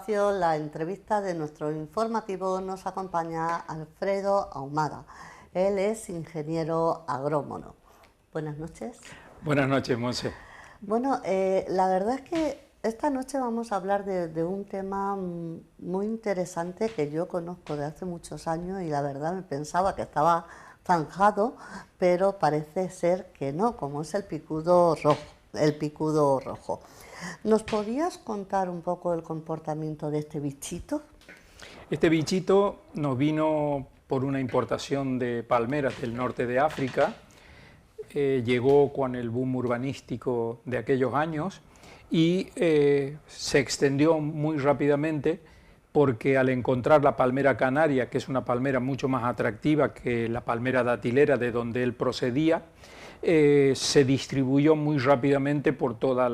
espacio, la entrevista de nuestro informativo, nos acompaña Alfredo Ahumada. Él es ingeniero agrónomo. Buenas noches. Buenas noches, Monse. Bueno, la verdad es que esta noche vamos a hablar de un tema muy interesante que yo conozco de hace muchos años y la verdad me pensaba que estaba zanjado, pero parece ser que no, como es el picudo rojo. ¿Nos podrías contar un poco el comportamiento de este bichito? Este bichito nos vino por una importación de palmeras del norte de África. Llegó con el boom urbanístico de aquellos años y se extendió muy rápidamente porque al encontrar la palmera canaria, que es una palmera mucho más atractiva que la palmera datilera de donde él procedía, se distribuyó muy rápidamente por todo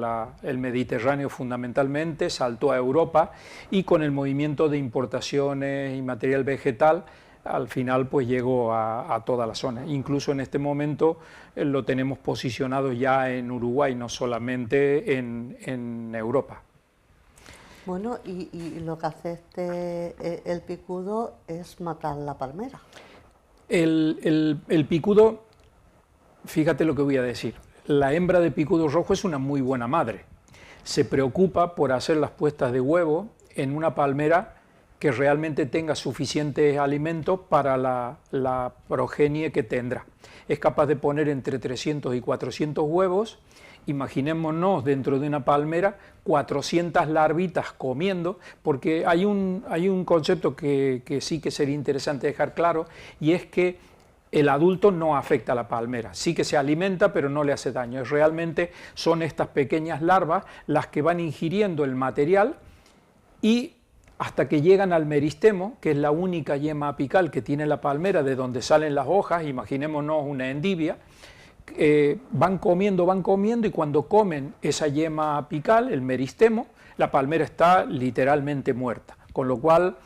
el Mediterráneo fundamentalmente, saltó a Europa y con el movimiento de importaciones y material vegetal al final pues llegó a toda la zona. Incluso en este momento lo tenemos posicionado ya en Uruguay, no solamente en Europa. Bueno, y lo que hace el picudo es matar la palmera. El picudo, fíjate lo que voy a decir, la hembra de picudo rojo es una muy buena madre. Se preocupa por hacer las puestas de huevo en una palmera que realmente tenga suficiente alimento para la progenie que tendrá. Es capaz de poner entre 300 y 400 huevos. Imaginémonos dentro de una palmera 400 larvitas comiendo, porque hay un concepto que sí que sería interesante dejar claro, y es que el adulto no afecta a la palmera, sí que se alimenta pero no le hace daño. Realmente son estas pequeñas larvas las que van ingiriendo el material y hasta que llegan al meristemo, que es la única yema apical que tiene la palmera, de donde salen las hojas, imaginémonos una endivia. Van comiendo y cuando comen esa yema apical, el meristemo, la palmera está literalmente muerta, con lo cual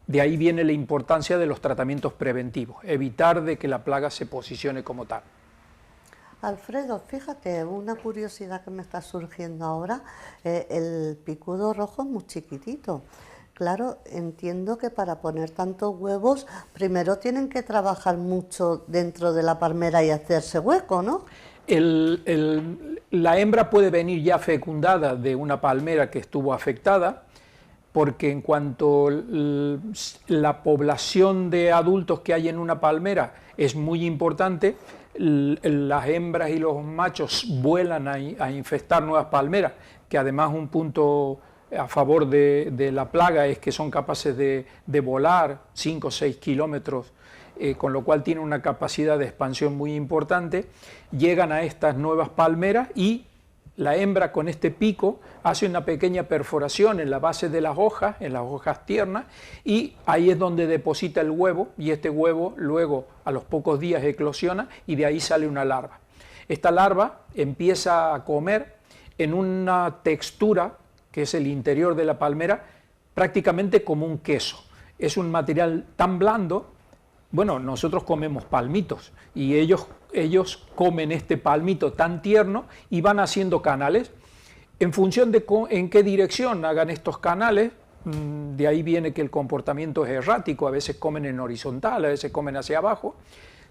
de ahí viene la importancia de los tratamientos preventivos, evitar de que la plaga se posicione como tal. Alfredo, fíjate, una curiosidad que me está surgiendo ahora, el picudo rojo es muy chiquitito. Claro, entiendo que para poner tantos huevos, primero tienen que trabajar mucho dentro de la palmera y hacerse hueco, ¿no? La hembra puede venir ya fecundada de una palmera que estuvo afectada, porque en cuanto la población de adultos que hay en una palmera es muy importante, las hembras y los machos vuelan a infestar nuevas palmeras, que además un punto a favor de la plaga es que son capaces de volar 5 o 6 kilómetros, con lo cual tienen una capacidad de expansión muy importante. Llegan a estas nuevas palmeras y la hembra con este pico hace una pequeña perforación en la base de las hojas, en las hojas tiernas, y ahí es donde deposita el huevo, y este huevo luego a los pocos días eclosiona y de ahí sale una larva. Esta larva empieza a comer en una textura que es el interior de la palmera, prácticamente como un queso. Es un material tan blando, bueno, nosotros comemos palmitos y ellos comen este palmito tan tierno y van haciendo canales. En función de en qué dirección hagan estos canales, de ahí viene que el comportamiento es errático, a veces comen en horizontal, a veces comen hacia abajo.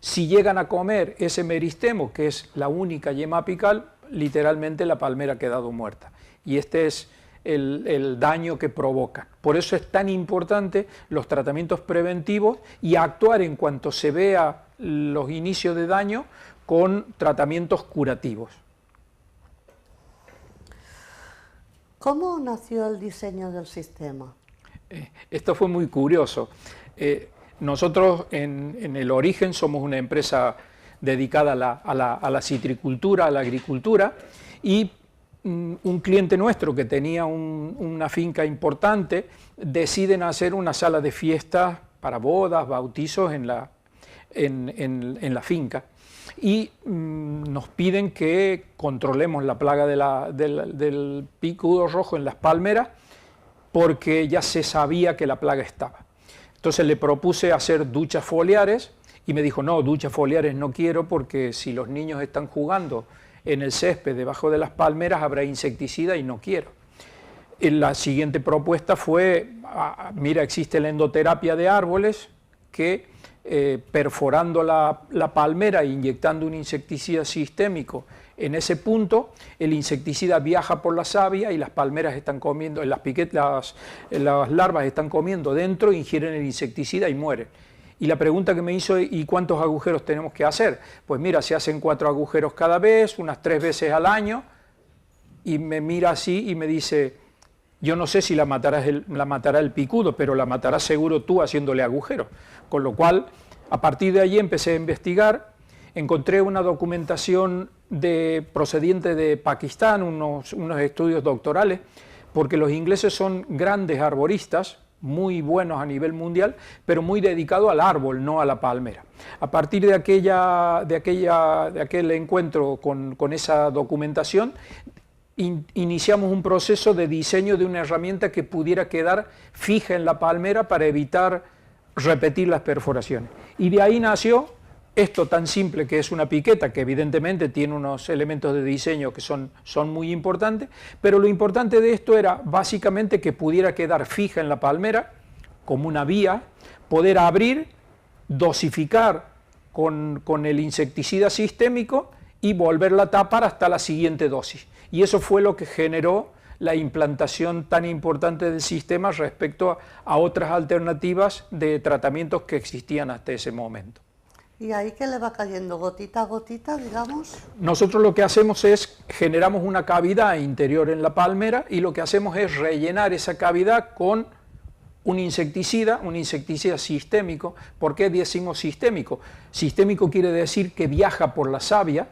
Si llegan a comer ese meristemo, que es la única yema apical, literalmente la palmera ha quedado muerta. Y este es el daño que provocan. Por eso es tan importante los tratamientos preventivos y actuar en cuanto se vea los inicios de daño con tratamientos curativos. ¿Cómo nació el diseño del sistema? Esto fue muy curioso. Nosotros en el origen somos una empresa dedicada a la citricultura, a la agricultura, y un cliente nuestro que tenía una finca importante deciden hacer una sala de fiestas para bodas, bautizos en la finca, y nos piden que controlemos la plaga del picudo rojo en las palmeras porque ya se sabía que la plaga estaba. Entonces le propuse hacer duchas foliares y me dijo, no, duchas foliares no quiero porque si los niños están jugando en el césped debajo de las palmeras habrá insecticida y no quiero. la siguiente propuesta fue, mira, existe la endoterapia de árboles que perforando la palmera e inyectando un insecticida sistémico en ese punto, el insecticida viaja por la savia y las palmeras están comiendo, las larvas están comiendo dentro, ingieren el insecticida y mueren. Y la pregunta que me hizo, ¿y cuántos agujeros tenemos que hacer? Pues mira, se hacen 4 agujeros cada vez, unas 3 veces al año, y me mira así y me dice, yo no sé si la matará el picudo, pero la matarás seguro tú haciéndole agujeros. Con lo cual, a partir de allí empecé a investigar, encontré una documentación procediente de Pakistán, unos estudios doctorales, porque los ingleses son grandes arboristas, muy buenos a nivel mundial, pero muy dedicados al árbol, no a la palmera. A partir de aquel encuentro con esa documentación, iniciamos un proceso de diseño de una herramienta que pudiera quedar fija en la palmera para evitar repetir las perforaciones. Y de ahí nació esto tan simple que es una piqueta, que evidentemente tiene unos elementos de diseño que son muy importantes, pero lo importante de esto era básicamente que pudiera quedar fija en la palmera como una vía, poder abrir, dosificar con el insecticida sistémico y volverla a tapar hasta la siguiente dosis. Y eso fue lo que generó la implantación tan importante del sistema respecto a otras alternativas de tratamientos que existían hasta ese momento. ¿Y ahí que le va cayendo gotita a gotita, digamos? Nosotros lo que hacemos es, generamos una cavidad interior en la palmera y lo que hacemos es rellenar esa cavidad con un insecticida sistémico. ¿Por qué decimos sistémico? Sistémico quiere decir que viaja por la savia,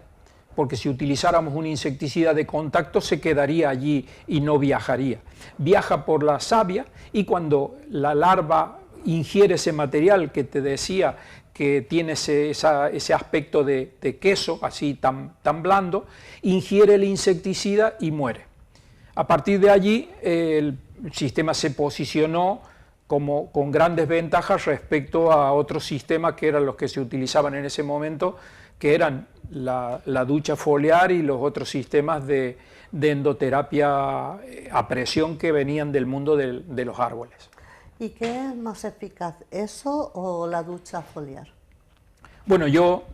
porque si utilizáramos un insecticida de contacto se quedaría allí y no viajaría. Viaja por la savia y cuando la larva ingiere ese material que te decía que tiene ese aspecto de queso, así tan blando, ingiere el insecticida y muere. A partir de allí el sistema se posicionó con grandes ventajas respecto a otros sistemas que eran los que se utilizaban en ese momento, que eran la ducha foliar y los otros sistemas de endoterapia a presión que venían del mundo de los árboles. ¿Y qué es más eficaz, eso o la ducha foliar? Bueno, yo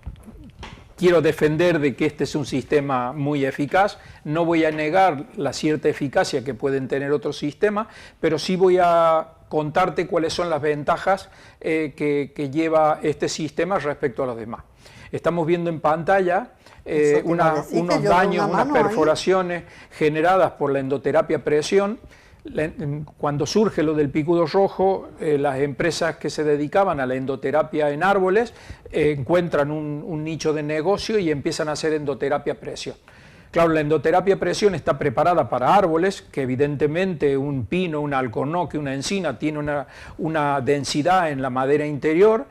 quiero defender de que este es un sistema muy eficaz, no voy a negar la cierta eficacia que pueden tener otros sistemas, pero sí voy a contarte cuáles son las ventajas que lleva este sistema respecto a los demás. Estamos viendo en pantalla unos daños, unas perforaciones generadas por la endoterapia a presión. Cuando surge lo del picudo rojo, las empresas que se dedicaban a la endoterapia en árboles encuentran un nicho de negocio y empiezan a hacer endoterapia a presión. Claro, la endoterapia a presión está preparada para árboles, que evidentemente un pino, un alcornoque, una encina tiene una densidad en la madera interior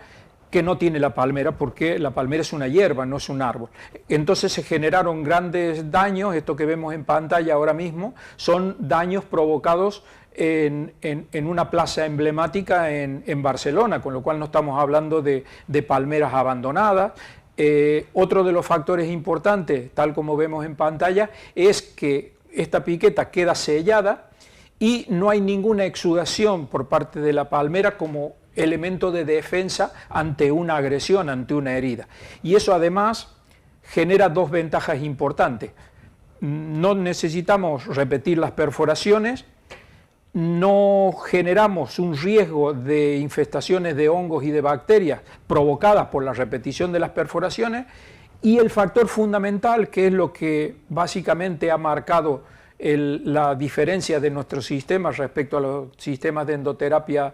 que no tiene la palmera, porque la palmera es una hierba, no es un árbol. Entonces se generaron grandes daños, esto que vemos en pantalla ahora mismo, son daños provocados en una plaza emblemática en Barcelona, con lo cual no estamos hablando de palmeras abandonadas. Otro de los factores importantes, tal como vemos en pantalla, es que esta piqueta queda sellada y no hay ninguna exudación por parte de la palmera como elemento de defensa ante una agresión, ante una herida. Y eso además genera dos ventajas importantes. No necesitamos repetir las perforaciones, no generamos un riesgo de infestaciones de hongos y de bacterias provocadas por la repetición de las perforaciones, y el factor fundamental, que es lo que básicamente ha marcado la diferencia de nuestros sistemas respecto a los sistemas de endoterapia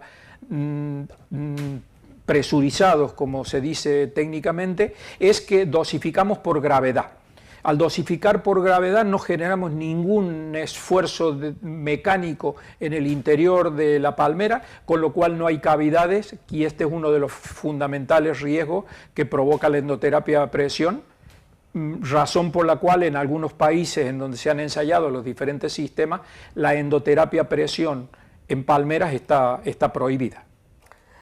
presurizados, como se dice técnicamente, es que dosificamos por gravedad. Al dosificar por gravedad no generamos ningún esfuerzo mecánico en el interior de la palmera, con lo cual no hay cavidades, y este es uno de los fundamentales riesgos que provoca la endoterapia a presión, razón por la cual en algunos países en donde se han ensayado los diferentes sistemas, la endoterapia a presión en palmeras está prohibida.